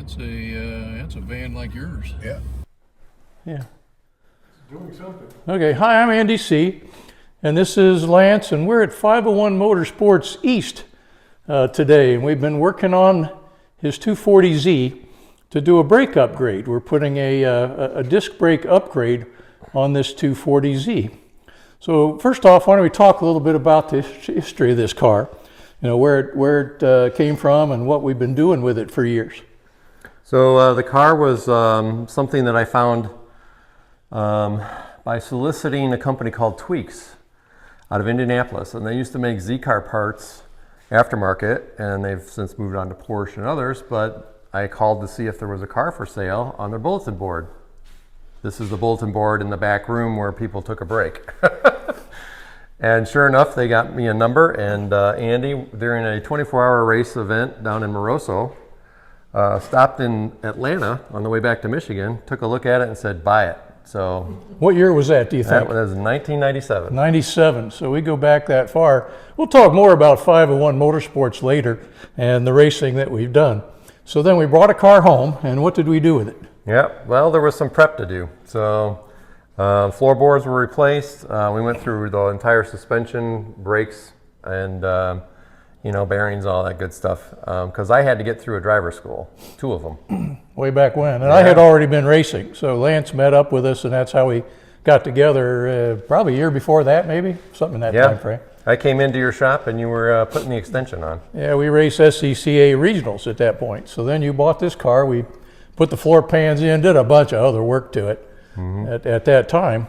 That's a van like yours. Yeah. Yeah. It's doing something. Okay, hi, I'm Andy C. And this is Lance, and we're at 501 Motorsports East today. And we've been working on his 240Z to do a brake upgrade. We're putting a disc brake upgrade on this 240Z. So first off, why don't we talk a little bit about the history of this car, you know, where it came from and what we've been doing with it for years. So the car was something that I found by soliciting a company called Tweaks out of Indianapolis, and they used to make Z-car parts aftermarket, and they've since moved on to Porsche and others, but I called to see if there was a car for sale on their bulletin board. This is the bulletin board in the back room where people took a break. And sure enough, they got me a number, and Andy, during a 24-hour race event down in Moroso, stopped in Atlanta on the way back to Michigan, took a look at it and said, buy it. So What year was that, do you think? that was 1997. 97, so we go back that far. We'll talk more about 501 Motorsports later and the racing that we've done. So then we brought a car home, and what did we do with it? Yeah, well, there was some prep to do. So floorboards were replaced. We went through the entire suspension, brakes, and you know, bearings, all that good stuff. Because I had to get through a driver's school, 2 of them. Way back when, and I had already been racing, so Lance met up with us, and that's how we got together. Probably a year before that, maybe something in that time frame. I came into your shop and you were putting the extension on. Yeah, we raced SCCA regionals at that point. So then you bought this car. We put the floor pans in, did a bunch of other work to it at that time,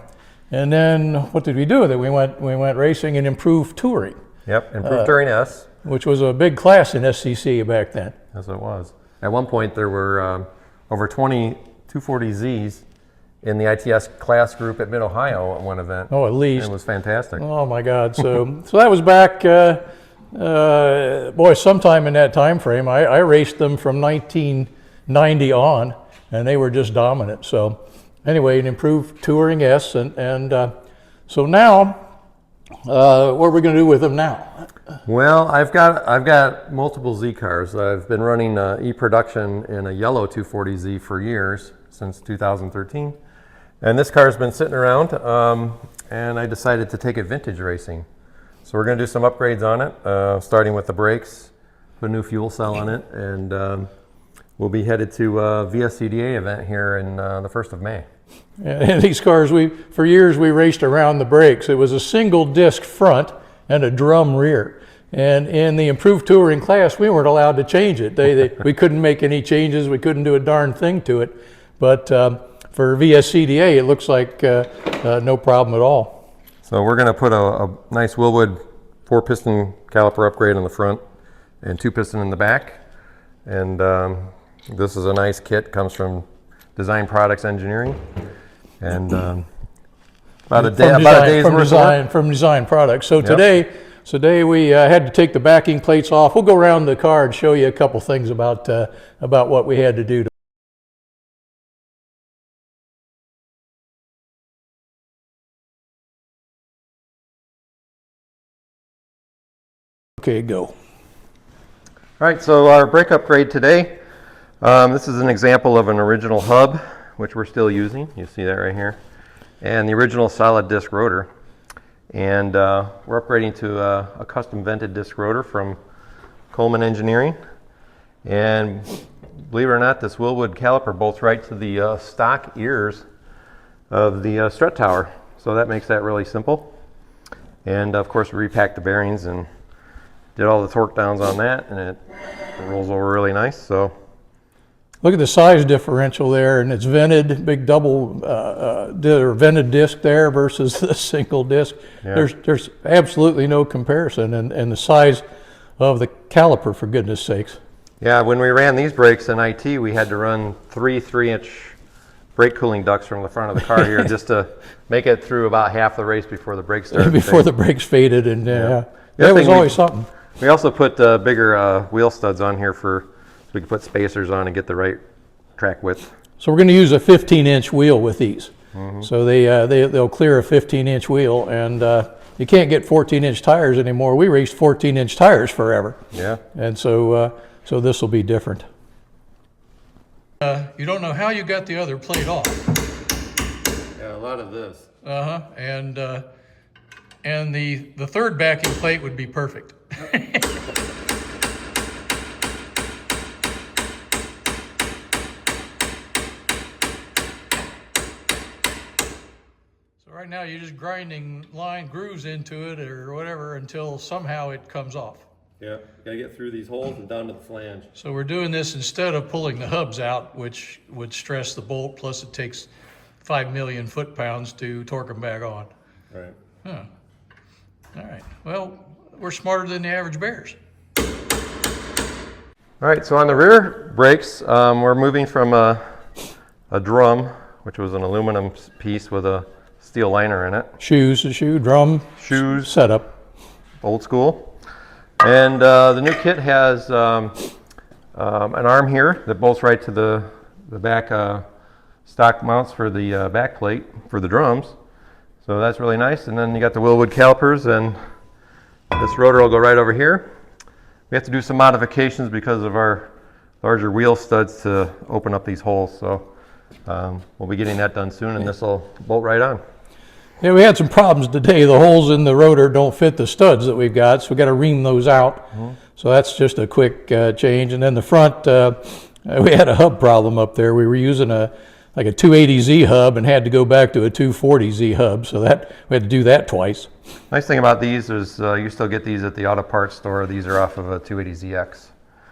and then what did we do with it? We went racing and improved touring. Yep, improved touring S, which was a big class in SCC back then. as it was. At one point, there were over 20 240Zs in the ITS class group at Mid-Ohio at one event. Oh, at least. It was fantastic. Oh my God! So so that was back, boy, sometime in that time frame. I raced them from 1990 on, and they were just dominant. So anyway, an improved touring S, and so now, what are we going to do with them now? Well, I've got multiple Z cars. I've been running e-production in a yellow 240Z for years, since 2013. And this car's been sitting around, and I decided to take it vintage racing. So we're going to do some upgrades on it, starting with the brakes, put a new fuel cell on it, and we'll be headed to a VSCDA event here in the 1st of May. And these cars, for years we raced around the brakes. It was a single disc front and a drum rear. And in the improved touring class, we weren't allowed to change it. We couldn't make any changes. We couldn't do a darn thing to it. But for VSCDA, it looks like no problem at all. So we're going to put a nice Willwood 4-piston caliper upgrade on the front and 2-piston in the back. And this is a nice kit, comes from Design Products Engineering. And about a day's worth of work. From Design Products. So today we had to take the backing plates off. We'll go around the car and show you a couple things about what we had to do. Okay, go. All right, so our brake upgrade today, this is an example of an original hub, which we're still using. You see that right here. And the original solid disc rotor. And we're upgrading to a custom vented disc rotor from Coleman Engineering. And believe it or not, this Willwood caliper bolts right to the stock ears of the strut tower. So that makes that really simple. And of course, we repacked the bearings and did all the torque downs on that, and it rolls over really nice. So look at the size differential there, and it's vented, big double vented disc there versus the single disc. Yeah. There's absolutely no comparison, and the size of the caliper, for goodness sakes. Yeah, when we ran these brakes in IT, we had to run 3-inch brake cooling ducts from the front of the car here just to make it through about half the race before the brakes started. Before the brakes faded, and that was always something. We also put bigger wheel studs on here so we can put spacers on and get the right track width. So we're going to use a 15-inch wheel with these. So they'll clear a 15-inch wheel, and you can't get 14-inch tires anymore. We raced 14-inch tires forever. Yeah. And so this will be different. You don't know how you got the other plate off. Yeah, a lot of this. And the third backing plate would be perfect. So right now you're just grinding line grooves into it or whatever until somehow it comes off. Yeah, gotta get through these holes and down to the flange. So we're doing this instead of pulling the hubs out, which would stress the bolt, plus it takes 5 million foot-pounds to torque them back on. Right. Huh. All right. Well, we're smarter than the average bears. All right, so on the rear brakes, we're moving from a drum, which was an aluminum piece with a steel liner in it. Shoes, a shoe, drum, Shoes, setup. old school. And the new kit has an arm here that bolts right to the back stock mounts for the back plate for the drums. So that's really nice. And then you got the Willwood calipers, and this rotor will go right over here. We have to do some modifications because of our larger wheel studs to open up these holes. So we'll be getting that done soon, and this will bolt right on. Yeah, we had some problems today. The holes in the rotor don't fit the studs that we've got, so we got to ream those out. So that's just a quick change. And then the front, we had a hub problem up there. We were using like a 280Z hub and had to go back to a 240Z hub, so that we had to do that twice. Nice thing about these is you still get these at the auto parts store. These are off of a 280ZX.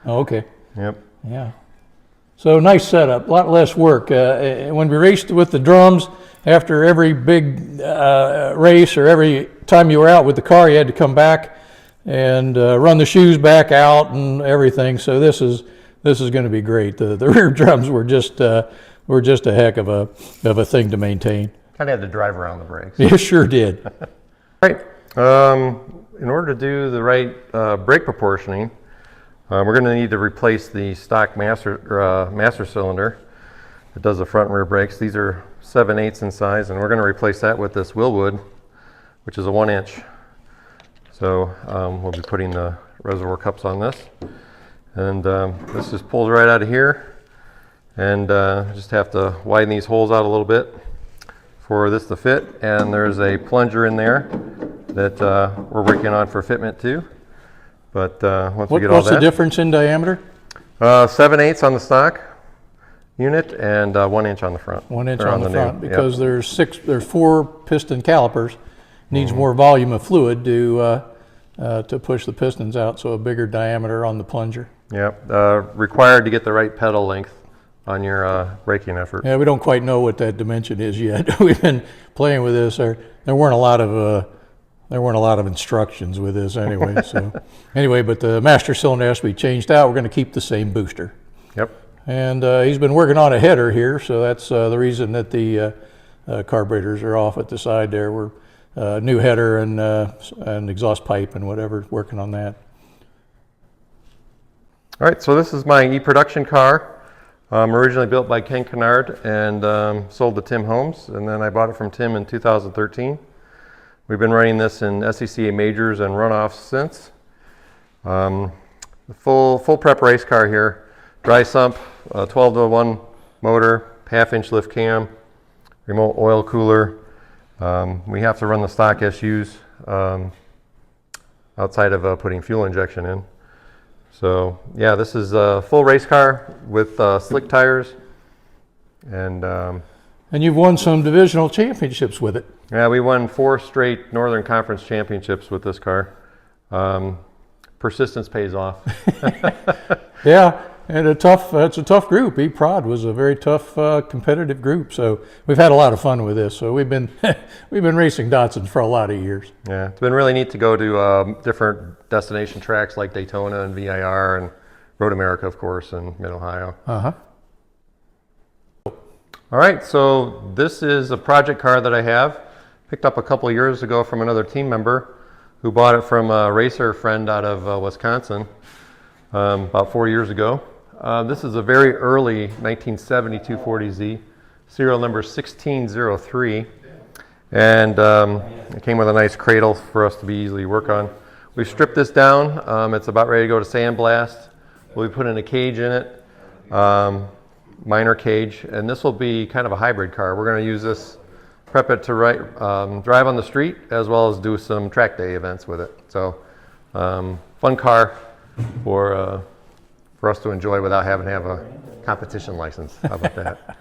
Oh, okay. Yep. Yeah. So nice setup, a lot less work. When we raced with the drums, after every big race or every time you were out with the car, you had to come back and run the shoes back out and everything. So this is going to be great. The rear drums were just a heck of a thing to maintain. Kind of had to drive around the brakes. You sure did. Right. In order to do the right brake proportioning, we're going to need to replace the stock master cylinder that does the front and rear brakes. These are 7/8 in size, and we're going to replace that with this Willwood, which is a 1-inch. So we'll be putting the reservoir cups on this, and this just pulls right out of here, and just have to widen these holes out a little bit for this to fit. And there's a plunger in there that we're working on for fitment too. But once we get all that. What's the difference in diameter? 7/8 on the stock unit and 1 inch on the front. 1 inch Or on the front, new. because Yep. there's 4 piston calipers. Needs more volume of fluid to push the pistons out, so a bigger diameter on the plunger. Yep. Required to get the right pedal length on your braking effort. Yeah, we don't quite know what that dimension is yet. We've been playing with this. There weren't a lot of instructions with this anyway. So anyway, but the master cylinder has to be changed out. We're going to keep the same booster. Yep. And he's been working on a header here, so that's the reason that the carburetors are off at the side there. We're new header and exhaust pipe and whatever, working on that. All right, so this is my e-production car. Originally built by Ken Kennard and sold to Tim Holmes, and then I bought it from Tim in 2013. We've been running this in SCCA majors and runoffs since. The full prep race car here. Dry sump, 12-to-1 motor, half-inch lift cam, remote oil cooler. We have to run the stock SUs outside of putting fuel injection in. So yeah, this is a full race car with slick tires. And you've won some divisional championships with it. yeah, we won 4 straight Northern Conference championships with this car. Persistence pays off. Yeah, and it's a tough group. E-Prod was a very tough, competitive group. So we've had a lot of fun with this. So we've been racing Datsun for a lot of years. Yeah, it's been really neat to go to different destination tracks like Daytona and VIR and Road America, of course, and Mid-Ohio. Uh-huh. All right, so this is a project car that I have. Picked up a couple of years ago from another team member who bought it from a racer friend out of Wisconsin about 4 years ago. This is a very early 1970 240Z, serial number 1603. And it came with a nice cradle for us to be easily work on. We've stripped this down. It's about ready to go to sandblast. We'll be putting a cage in it. minor cage, and this will be kind of a hybrid car. We're going to use this, prep it to drive on the street, as well as do some track day events with it. So fun car for us to enjoy without having to have a competition license. How about that?